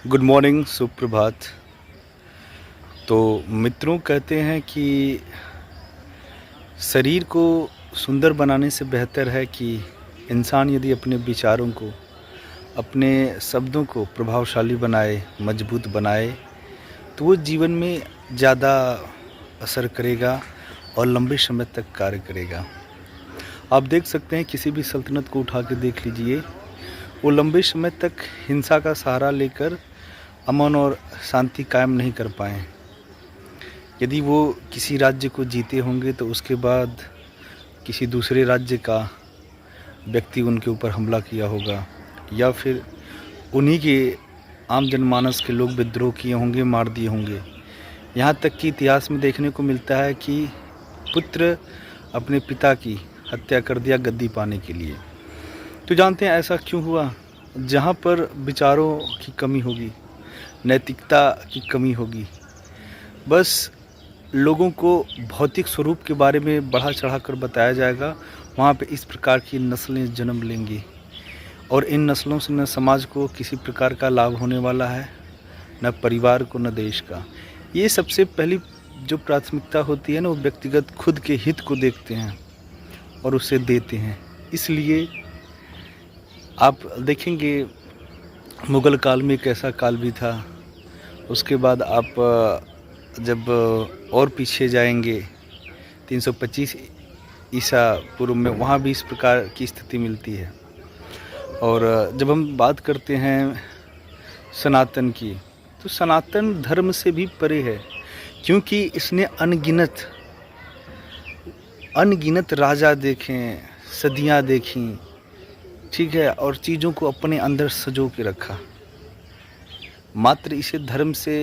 Good morning, सुप्रभात। तो मित्रों, कहते हैं कि शरीर को सुंदर बनाने से बेहतर है कि इंसान यदि अपने विचारों को, अपने शब्दों को प्रभावशाली बनाए, मजबूत बनाए, तो वो जीवन में ज़्यादा असर करेगा और लंबे समय तक कार्य करेगा। आप देख सकते हैं, किसी भी सल्तनत को उठा के देख लीजिए, वो लंबे समय तक हिंसा का सहारा लेकर अमन और शांति कायम नहीं कर पाए। यदि वो किसी राज्य को जीते होंगे तो उसके बाद किसी दूसरे राज्य का व्यक्ति उनके ऊपर हमला किया होगा, या फिर उन्हीं के आम जनमानस के लोग विद्रोह किए होंगे, मार दिए होंगे। यहाँ तक कि इतिहास में देखने को मिलता है कि पुत्र अपने पिता की हत्या कर दिया गद्दी पाने के लिए। तो जानते हैं ऐसा क्यों हुआ? जहाँ पर विचारों की कमी होगी, नैतिकता की कमी होगी, बस लोगों को भौतिक स्वरूप के बारे में बढ़ा चढ़ा कर बताया जाएगा, वहाँ पे इस प्रकार की नस्लें जन्म लेंगी और इन नस्लों से न समाज को किसी प्रकार का लाभ होने वाला है, न परिवार को, न देश का। ये सबसे पहली जो प्राथमिकता होती है ना, वो व्यक्तिगत खुद के हित को देखते हैं और उसे देते हैं। इसलिए आप देखेंगे, मुग़ल काल में एक ऐसा काल भी था। उसके बाद आप जब और पीछे जाएंगे 325 ईसा पूर्व में, वहाँ भी इस प्रकार की स्थिति मिलती है। और जब हम बात करते हैं सनातन की, तो सनातन धर्म से भी परे है, क्योंकि इसने अनगिनत राजा देखें, सदियाँ देखीं, ठीक है, और चीज़ों को अपने अंदर सजो के रखा। मात्र इसे धर्म से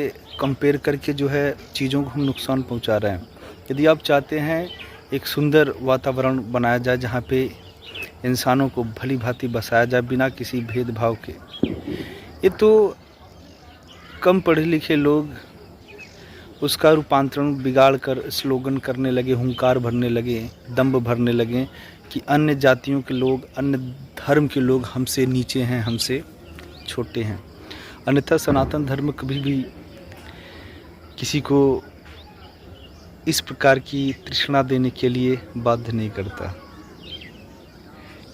कंपेयर करके जो है चीज़ों को हम नुकसान पहुंचा रहे हैं। यदि आप चाहते हैं एक सुंदर वातावरण बनाया जाए जहां पे इंसानों को भली भांति बसाया जाए बिना किसी भेदभाव के, ये तो कम पढ़े लिखे लोग उसका रूपांतरण बिगाड़ कर स्लोगन करने लगे, हुंकार भरने लगे, दंभ भरने लगे कि अन्य जातियों के लोग, अन्य धर्म के लोग हमसे नीचे हैं, हमसे छोटे हैं। अन्यथा सनातन धर्म कभी भी किसी को इस प्रकार की तृष्णा देने के लिए बाध्य नहीं करता,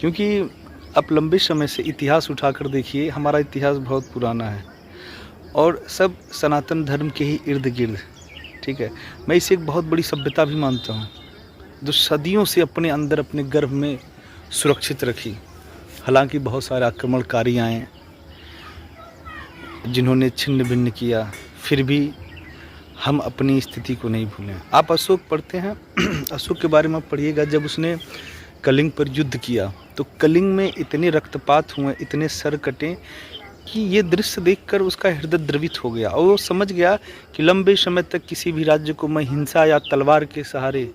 क्योंकि आप लंबे समय से इतिहास उठाकर देखिए, हमारा इतिहास बहुत पुराना है और सब सनातन धर्म के ही इर्द गिर्द, ठीक है। मैं इसे एक बहुत बड़ी सभ्यता भी मानता हूँ, जो सदियों से अपने अंदर, अपने गर्भ में सुरक्षित रखी। हालांकि बहुत सारे आक्रमणकारी आए जिन्होंने छिन्न भिन्न किया, फिर भी हम अपनी स्थिति को नहीं भूलें। आप अशोक पढ़ते हैं, अशोक के बारे में पढ़िएगा। जब उसने कलिंग पर युद्ध किया तो कलिंग में इतने रक्तपात हुए, इतने सर कटे कि ये दृश्य देखकर उसका हृदय द्रवित हो गया और वो समझ गया कि लंबे समय तक किसी भी राज्य को मैं हिंसा या तलवार के सहारे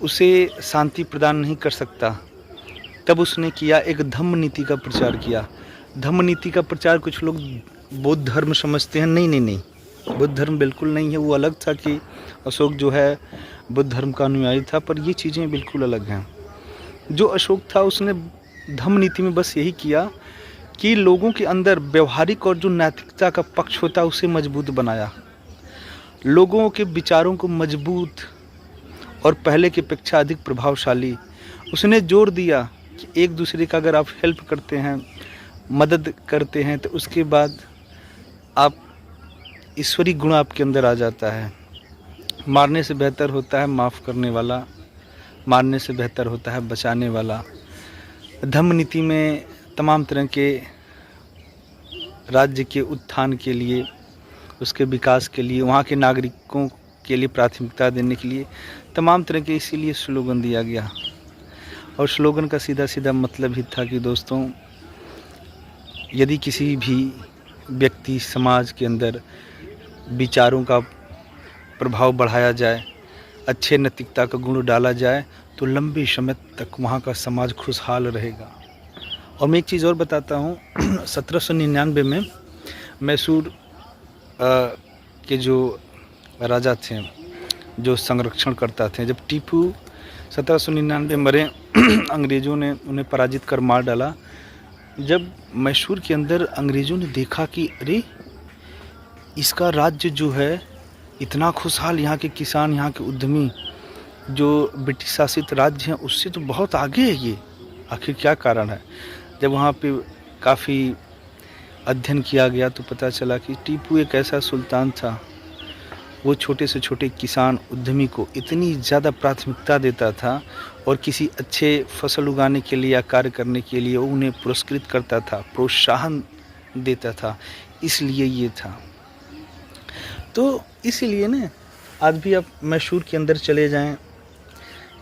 उसे शांति प्रदान नहीं कर सकता। तब उसने किया, एक धम्म नीति का प्रचार किया। धम्म नीति का प्रचार कुछ लोग बौद्ध धर्म समझते हैं। नहीं नहीं नहीं, बुद्ध धर्म बिल्कुल नहीं है। वो अलग था कि अशोक जो है बुद्ध धर्म का अनुयायी था, पर ये चीज़ें बिल्कुल अलग हैं। जो अशोक था उसने धम्म नीति में बस यही किया कि लोगों के अंदर व्यवहारिक और जो नैतिकता का पक्ष होता है उसे मजबूत बनाया, लोगों के विचारों को मजबूत और पहले की अपेक्षा अधिक प्रभावशाली। उसने जोर दिया कि एक दूसरे का अगर आप हेल्प करते हैं, मदद करते हैं, तो उसके बाद आप ईश्वरी गुण आपके अंदर आ जाता है। मारने से बेहतर होता है माफ़ करने वाला, मारने से बेहतर होता है बचाने वाला। धम्म नीति में तमाम तरह के राज्य के उत्थान के लिए, उसके विकास के लिए, वहाँ के नागरिकों के लिए प्राथमिकता देने के लिए तमाम तरह के इसीलिए स्लोगन दिया गया। और स्लोगन का सीधा सीधा मतलब ही था कि दोस्तों, यदि किसी भी व्यक्ति समाज के अंदर विचारों का प्रभाव बढ़ाया जाए, अच्छे नैतिकता का गुण डाला जाए, तो लंबे समय तक वहाँ का समाज खुशहाल रहेगा। और मैं एक चीज़ और बताता हूँ, 1799 में मैसूर के जो राजा थे, जो संरक्षण करता थे, जब टीपू 1799 मरे, अंग्रेज़ों ने उन्हें पराजित कर मार डाला, जब मैसूर के अंदर अंग्रेज़ों ने देखा कि अरे! इसका राज्य जो है इतना खुशहाल, यहाँ के किसान, यहाँ के उद्यमी जो ब्रिटिश शासित राज्य हैं उससे तो बहुत आगे है ये। आखिर क्या कारण है? जब वहाँ पे काफ़ी अध्ययन किया गया तो पता चला कि टीपू एक ऐसा सुल्तान था, वो छोटे से छोटे किसान उद्यमी को इतनी ज़्यादा प्राथमिकता देता था और किसी अच्छे फसल उगाने के लिए या कार्य करने के लिए वो उन्हें पुरस्कृत करता था, प्रोत्साहन देता था, इसलिए ये था। तो इसीलिए ना आज भी आप मैसूर के अंदर चले जाएँ,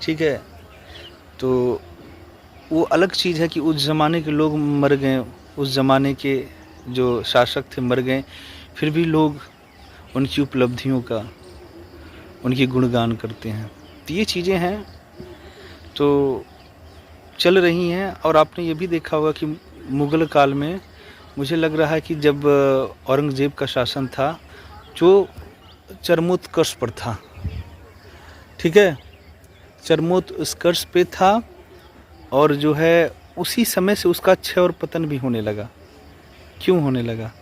ठीक है? तो वो अलग चीज़ है कि उस ज़माने के लोग मर गए, उस ज़माने के जो शासक थे मर गए, फिर भी लोग उनकी उपलब्धियों का, उनकी गुणगान करते हैं। तो ये चीज़ें हैं, तो चल रही हैं। और आपने ये भी देखा होगा कि मुग़ल काल में मुझे लग रहा है कि जब औरंगज़ेब का शासन था, जो चरमोत्कर्ष पर था, ठीक है? चरमोत्कर्ष पे था और जो है उसी समय से उसका क्षय और पतन भी होने लगा। क्यों होने लगा?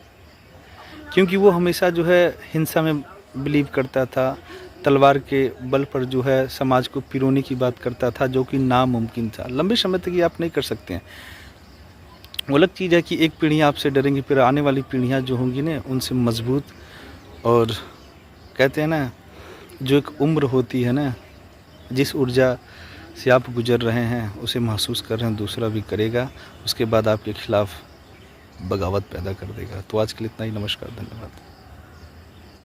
क्योंकि वो हमेशा जो है हिंसा में बिलीव करता था, तलवार के बल पर जो है समाज को पिरोने की बात करता था, जो कि नामुमकिन था। लंबे समय तक ये आप नहीं कर सकते हैं। वो अलग चीज़ है कि एक पीढ़ी आपसे डरेंगी, फिर आने वाली पीढ़ियाँ जो होंगी ना उनसे मजबूत, और कहते हैं ना जो एक उम्र होती है ना, जिस ऊर्जा से आप गुजर रहे हैं उसे महसूस कर रहे हैं दूसरा भी करेगा, उसके बाद आपके खिलाफ बगावत पैदा कर देगा। तो आज के लिए इतना ही। नमस्कार, धन्यवाद।